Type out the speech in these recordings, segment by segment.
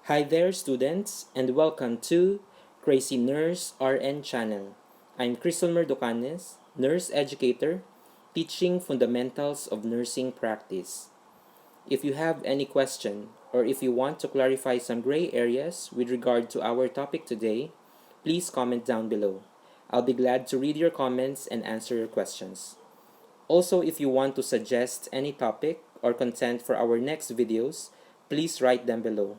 Hi there, students, and welcome to Crazy Nurse RN channel. I'm Crystal Merdocanes, nurse educator, teaching fundamentals of nursing practice. If you have any question or if you want to clarify some gray areas with regard to our topic today, please comment down below. I'll be glad to read your comments and answer your questions. Also, if you want to suggest any topic or content for our next videos, please write them below.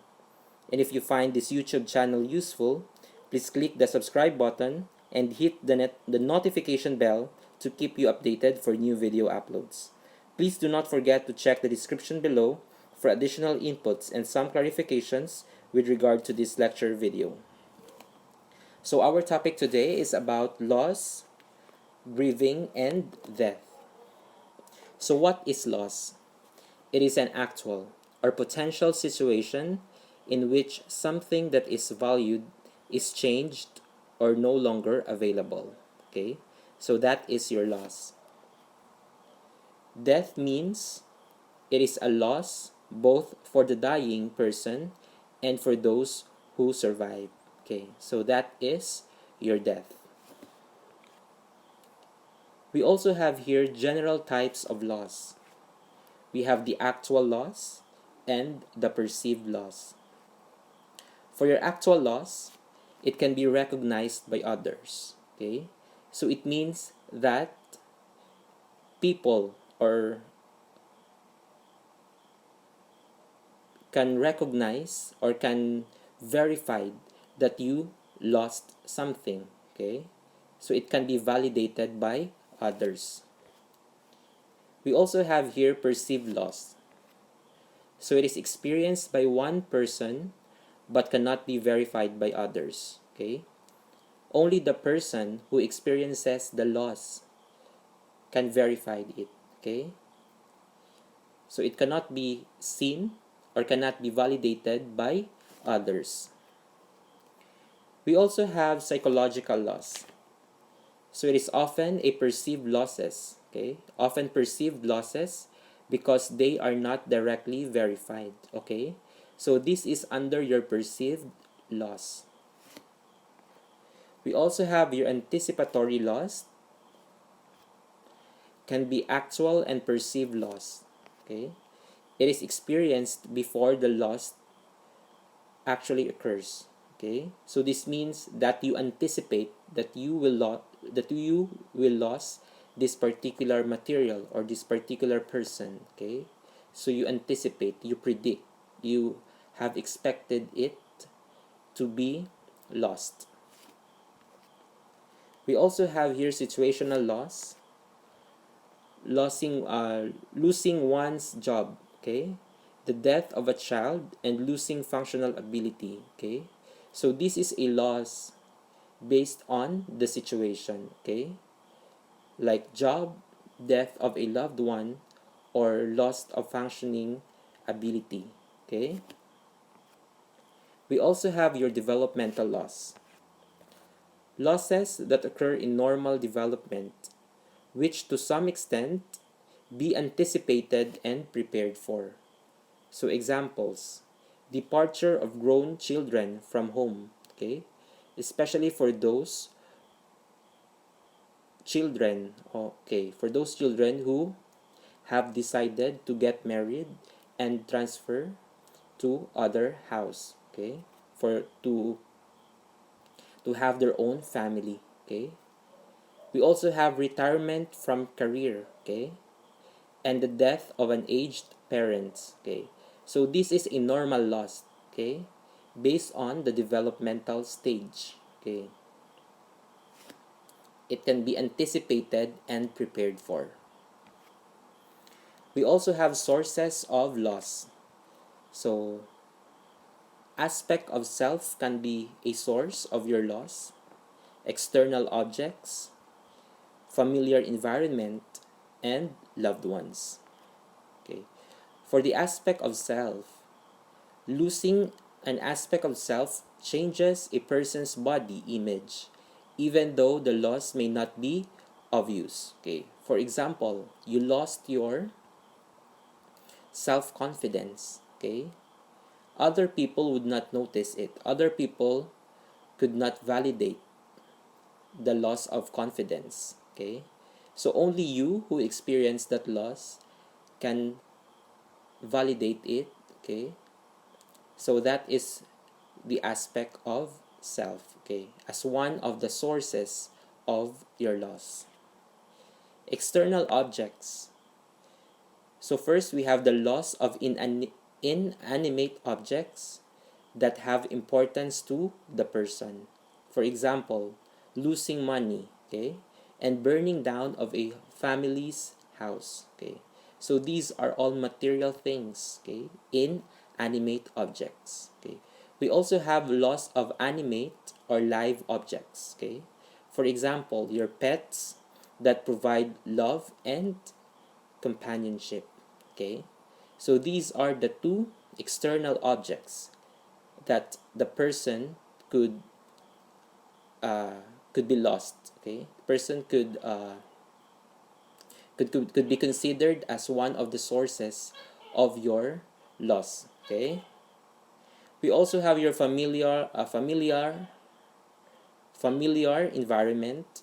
And if you find this YouTube channel useful, please click the subscribe button and hit the notification bell to keep you updated for new video uploads. Please do not forget to check the description below for additional inputs and some clarifications with regard to this lecture video. So our topic today is about loss, grieving, and death. So what is loss? It is an actual or potential situation in which something that is valued is changed or no longer available. Okay, so that is your loss. Death means it is a loss both for the dying person and for those who survive. Okay, so that is your death. We also have here general types of loss. We have the actual loss and the perceived loss. For your actual loss, it can be recognized by others. Okay, so it means that people or can recognize or can verify that you lost something. Okay, so it can be validated by others. We also have here perceived loss. So it is experienced by one person but cannot be verified by others. Okay, only the person who experiences the loss can verify it. Okay, so it cannot be seen or cannot be validated by others. We also have psychological loss. So it is often a perceived losses. Okay, often perceived losses because they are not directly verified. Okay, so this is under your perceived loss. We also have your anticipatory loss. Can be actual and perceived loss. Okay, it is experienced before the loss actually occurs. Okay, so this means that you anticipate that you will lose this particular material or this particular person. Okay, so you anticipate, you predict, you have expected it to be lost. We also have here situational loss. Losing one's job. Okay, the death of a child and losing functional ability. Okay, so this is a loss based on the situation. Okay, like job, death of a loved one, or loss of functioning ability. Okay, we also have your developmental loss. Losses that occur in normal development, which to some extent be anticipated and prepared for. So examples, departure of grown children from home. Okay, especially for those children, who have decided to get married and transfer to other house. Okay, for to have their own family. Okay, we also have retirement from career. Okay, and the death of an aged parent. Okay, so this is a normal loss. Okay, based on the developmental stage. Okay, it can be anticipated and prepared for. We also have sources of loss. So aspect of self can be a source of your loss. External objects, familiar environment, and loved ones. Okay, for the aspect of self, losing an aspect of self changes a person's body image, even though the loss may not be obvious. Okay, for example, you lost your self-confidence. Okay, other people would not notice it. Other people could not validate the loss of confidence. Okay, so only you who experience that loss can validate it. Okay, so that is the aspect of self. Okay, as one of the sources of your loss. External objects. So first we have the loss of inanimate objects that have importance to the person. For example, losing money, okay, and burning down of a family's house, okay. So these are all material things, okay, inanimate objects, okay. We also have loss of animate or live objects, okay. For example, your pets that provide love and companionship, okay. So these are the two external objects that the person could uh, could be lost. Okay, person could be considered as one of the sources of your loss. Okay, we also have your familiar environment.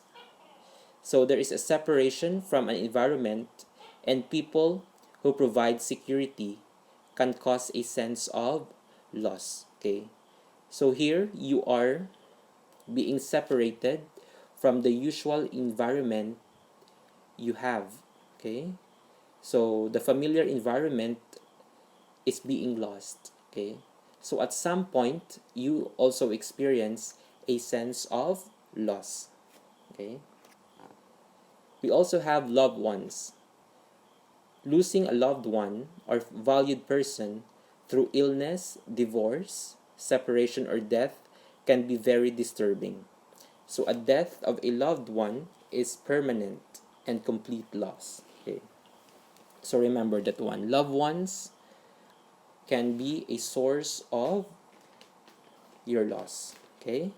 So there is a separation from an environment, and people who provide security can cause a sense of loss. Okay, so here you are being separated from the usual environment you have. Okay, so the familiar environment is being lost. Okay, so at some point you also experience a sense of loss. Okay, we also have loved ones. Losing a loved one or valued person through illness, divorce, separation, or death can be very disturbing. So a death of a loved one is permanent and complete loss. Okay. So remember that one. Loved ones can be a source of your loss. Okay.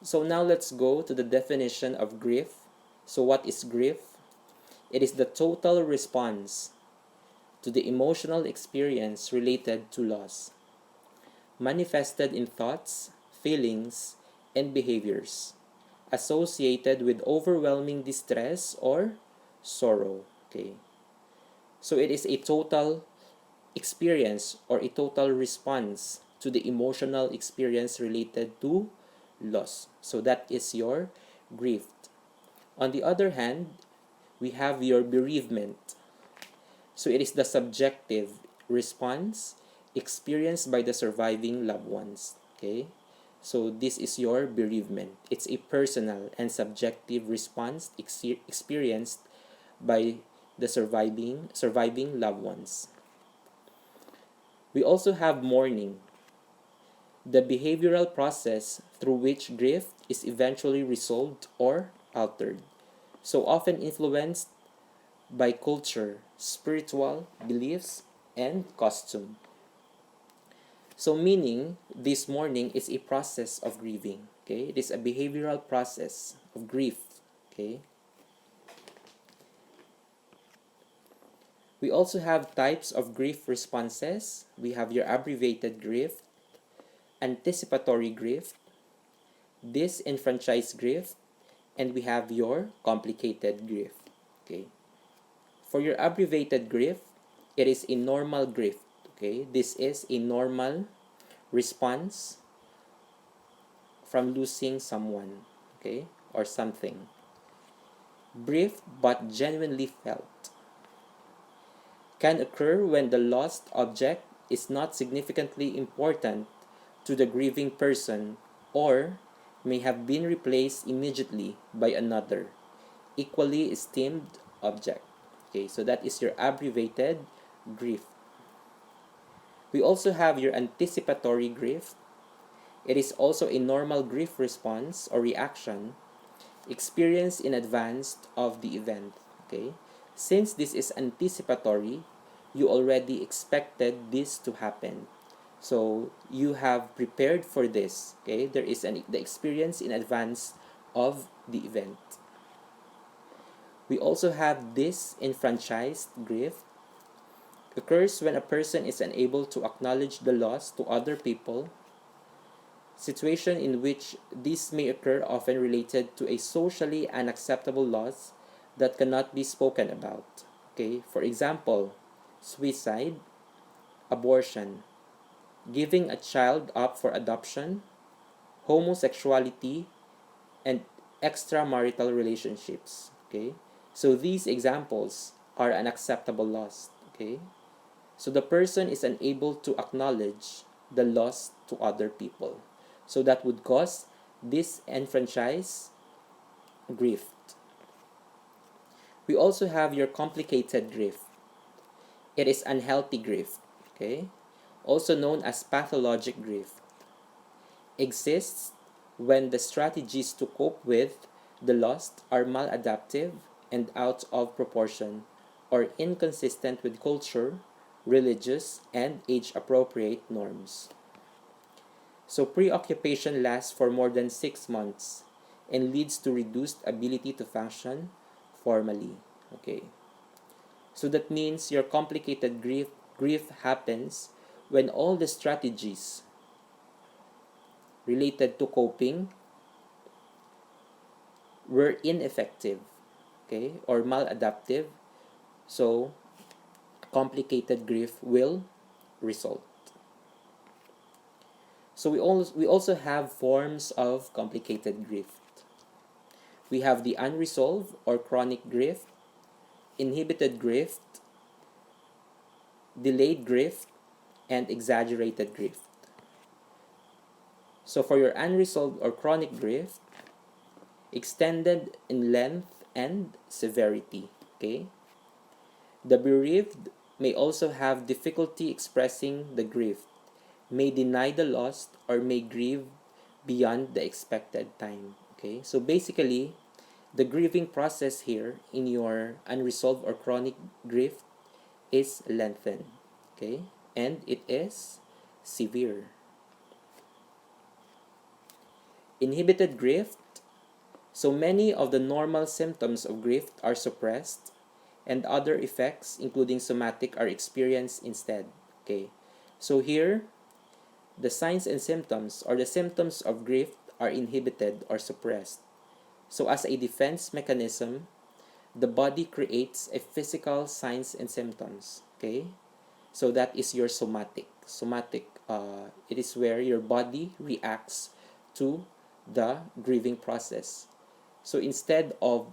So now let's go to the definition of grief. So what is grief? It is the total response to the emotional experience related to loss, manifested in thoughts, feelings, and behaviors associated with overwhelming distress or sorrow. Okay. So it is a total experience or a total response to the emotional experience related to loss. So that is your grief. On the other hand, we have your bereavement. So it is the subjective response experienced by the surviving loved ones. Okay? So this is your bereavement. It's a personal and subjective response experienced by the surviving loved ones. We also have mourning, the behavioral process through which grief is eventually resolved or altered. So often influenced by culture, spiritual beliefs, and costume. So meaning, this mourning is a process of grieving. Okay, it is a behavioral process of grief. Okay. We also have types of grief responses. We have your abbreviated grief, anticipatory grief, disenfranchised grief, and we have your complicated grief. Okay. For your abbreviated grief, it is a normal grief. Okay, this is a normal response from losing someone, okay, or something. Brief but genuinely felt. Can occur when the lost object is not significantly important to the grieving person or may have been replaced immediately by another equally esteemed object. Okay, so that is your abbreviated grief. We also have your anticipatory grief. It is also a normal grief response or reaction experienced in advance of the event. Okay, since this is anticipatory, you already expected this to happen, so you have prepared for this. Okay, there is the experience in advance of the event. We also have disenfranchised grief. occurs when a person is unable to acknowledge the loss to other people. Situation in which this may occur often related to a socially unacceptable loss that cannot be spoken about. Okay, for example, suicide, abortion, giving a child up for adoption, homosexuality, and extramarital relationships. Okay, so these examples are unacceptable loss. Okay, so the person is unable to acknowledge the loss to other people, so that would cause disenfranchised grief. We also have your complicated grief. It is unhealthy grief. Okay, also known as pathologic grief, exists when the strategies to cope with the loss are maladaptive and out of proportion or inconsistent with culture, religious, and age-appropriate norms. So preoccupation lasts for more than 6 months and leads to reduced ability to function formally. Okay. So that means your complicated grief happens when all the strategies related to coping were ineffective, okay, or maladaptive. So complicated grief will result. So we also have forms of complicated grief. We have the unresolved or chronic grief, inhibited grief, delayed grief, and exaggerated grief. So for your unresolved or chronic grief, extended in length and severity. Okay? The bereaved may also have difficulty expressing the grief, may deny the loss, or may grieve beyond the expected time. Okay? So basically, the grieving process here in your unresolved or chronic grief is lengthened. Okay? And it is severe. Inhibited grief. So many of the normal symptoms of grief are suppressed and other effects, including somatic, are experienced instead. Okay. So here, the signs and symptoms or the symptoms of grief are inhibited or suppressed. So as a defense mechanism, the body creates a physical signs and symptoms. Okay. So that is your somatic. It is where your body reacts to the grieving process. So instead of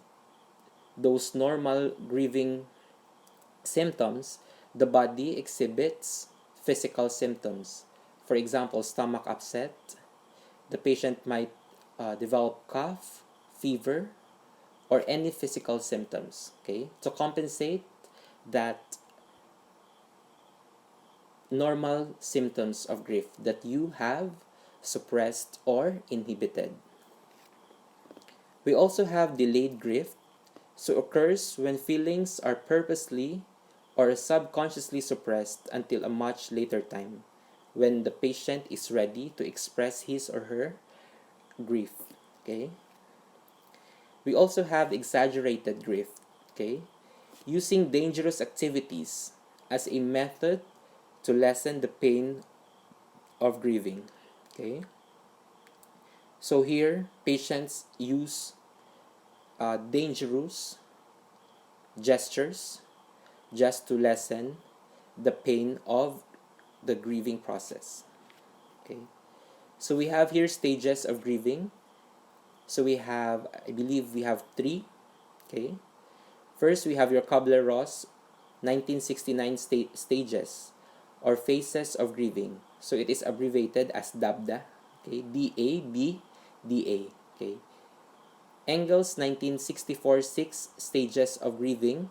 those normal grieving symptoms, the body exhibits physical symptoms. For example, stomach upset. The patient might develop cough, fever, or any physical symptoms. Okay, to compensate that normal symptoms of grief that you have suppressed or inhibited. We also have delayed grief. So occurs when feelings are purposely or subconsciously suppressed until a much later time, when the patient is ready to express his or her grief. Okay. We also have exaggerated grief. Okay. Using dangerous activities as a method to lessen the pain of grieving. Okay. So here, patients use dangerous gestures just to lessen the pain of the grieving process. Okay. So we have here stages of grieving. So we have, I believe we have 3. Okay. First, we have your Kubler-Ross 1969 stages or phases of grieving. So it is abbreviated as DABDA. Okay. DABDA. Okay. Engel's 1964 6 stages of grieving.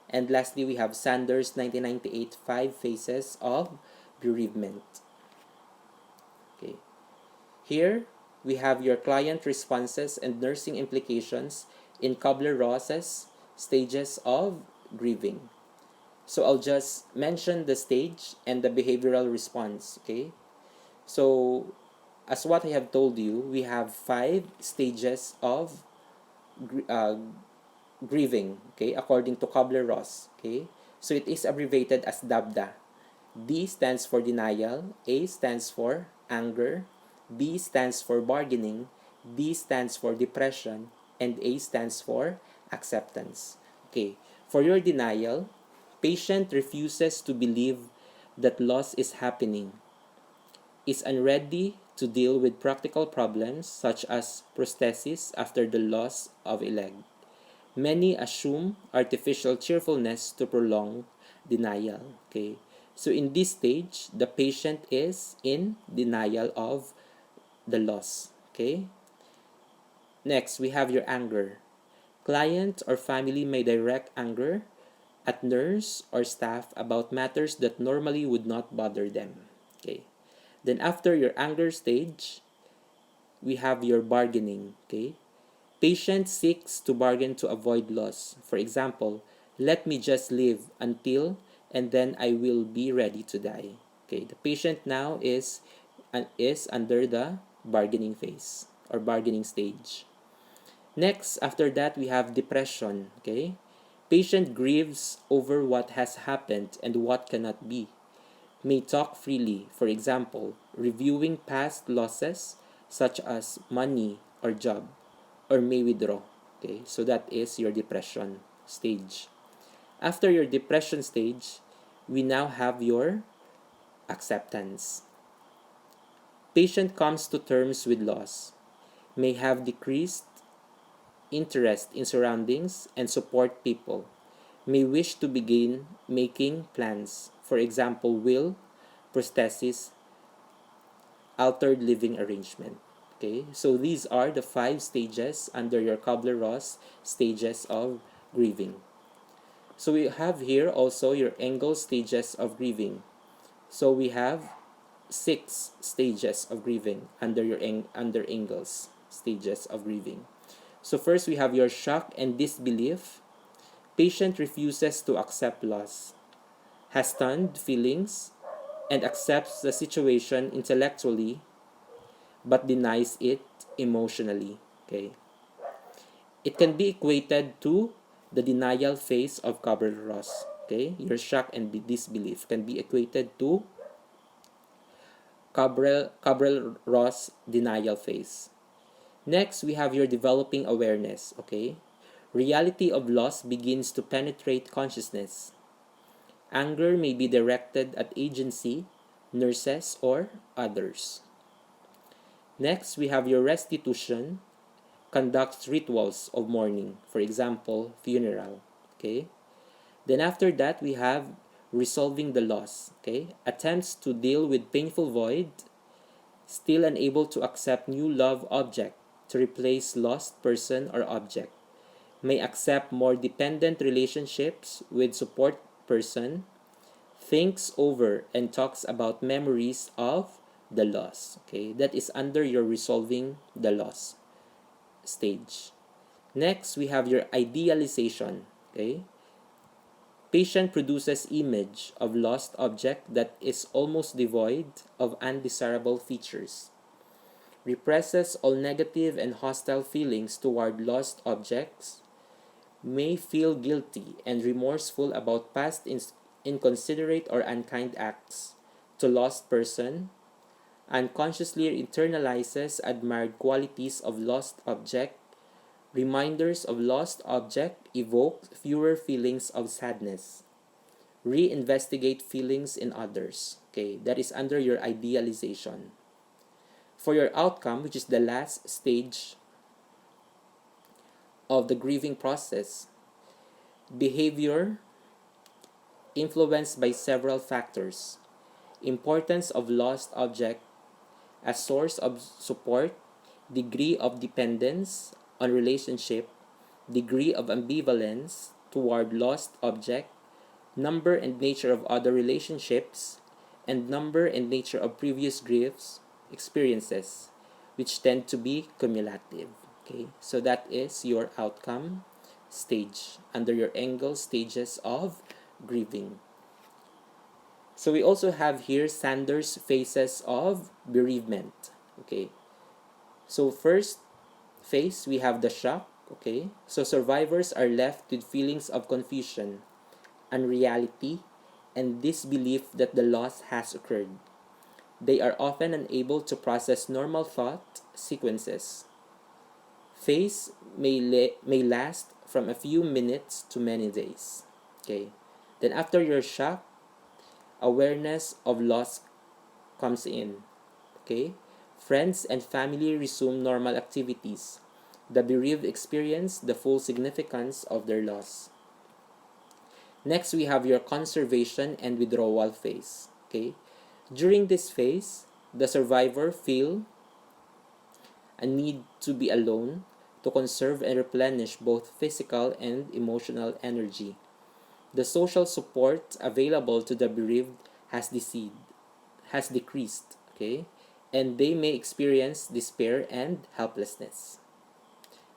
And lastly, we have Sanders 1998 5 phases of bereavement. Okay. Here, we have your client responses and nursing implications in Kubler-Ross's stages of grieving. So I'll just mention the stage and the behavioral response. Okay. So as what I have told you, we have 5 stages of grieving, okay, according to Kubler-Ross. Okay, So it is abbreviated as DABDA. D stands for denial, A stands for anger, B stands for bargaining, D stands for depression, and A stands for acceptance. Okay, for your denial, patient refuses to believe that loss is happening, is unready to deal with practical problems such as prosthesis after the loss of a leg. Many assume artificial cheerfulness to prolong denial. Okay, so in this stage, the patient is in denial of the loss. Okay, next we have your anger. Client or family may direct anger at nurse or staff about matters that normally would not bother them. Okay, then after your anger stage, we have your bargaining. Okay, patient seeks to bargain to avoid loss. For example, let me just live until and then I will be ready to die. Okay, the patient now is under the bargaining phase or bargaining stage. Next, after that, we have depression. Okay, patient grieves over what has happened and what cannot be. May talk freely, for example, reviewing past losses such as money or job, or may withdraw. Okay, so that is your depression stage. After your depression stage, we now have your acceptance. Patient comes to terms with loss, may have decreased interest in surroundings and support people, may wish to begin making plans, for example, will, prosthesis, altered living arrangement. Okay, so these are the 5 stages under your Kubler-Ross stages of grieving. So we have here also your Engel stages of grieving. So we have 6 stages of grieving under your under Engel's stages of grieving. So first we have your shock and disbelief. Patient refuses to accept loss, has stunned feelings, and accepts the situation intellectually but denies it emotionally. Okay. It can be equated to the denial phase of Kubler-Ross. Okay, your shock and disbelief can be equated to Kubler-Ross denial phase. Next, we have your developing awareness. Okay, reality of loss begins to penetrate consciousness. Anger may be directed at agency, nurses, or others. Next, we have your restitution, conducts rituals of mourning, for example, funeral. Okay. Then after that, we have resolving the loss. Okay. Attempts to deal with painful void, still unable to accept new love object to replace lost person or object. May accept more dependent relationships with support person, thinks over and talks about memories of the loss. Okay, that is under your resolving the loss stage. Next, we have your idealization. Okay, patient produces image of lost object that is almost devoid of undesirable features, represses all negative and hostile feelings toward lost objects, may feel guilty and remorseful about past inconsiderate or unkind acts to lost person, unconsciously internalizes admired qualities of lost object. Reminders of lost object evoke fewer feelings of sadness. Reinvestigate feelings in others. Okay, that is under your idealization. For your outcome, which is the last stage of the grieving process, behavior influenced by several factors. Importance of lost object as source of support, degree of dependence on relationship, degree of ambivalence toward lost object, number and nature of other relationships, and number and nature of previous griefs experiences, which tend to be cumulative. Okay, so that is your outcome stage under your Engel stages of grieving. So we also have here Sanders phases of bereavement. Okay, so first phase we have the shock. Okay, so survivors are left with feelings of confusion, unreality, and disbelief that the loss has occurred. They are often unable to process normal thought sequences. Phase may last from a few minutes to many days. Okay. Then after your shock, awareness of loss comes in. Okay. Friends and family resume normal activities. The bereaved experience the full significance of their loss. Next, we have your conservation and withdrawal phase. Okay. During this phase, the survivor feel a need to be alone to conserve and replenish both physical and emotional energy. The social support available to the bereaved has decreased, okay? And they may experience despair and helplessness.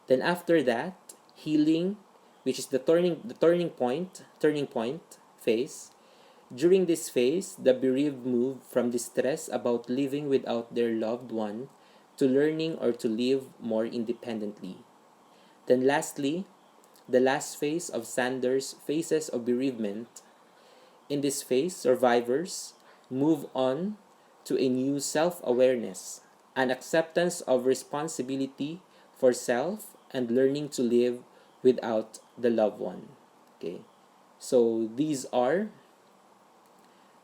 Then after that, healing, which is the turning point phase. During this phase, the bereaved move from distress about living without their loved one to learning or to live more independently. Then lastly, the last phase of Sanders' phases of bereavement. In this phase, survivors move on to a new self-awareness, an acceptance of responsibility for self, and learning to live without the loved one. Okay, so these are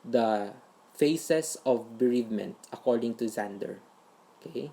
the phases of bereavement according to Zander. Okay,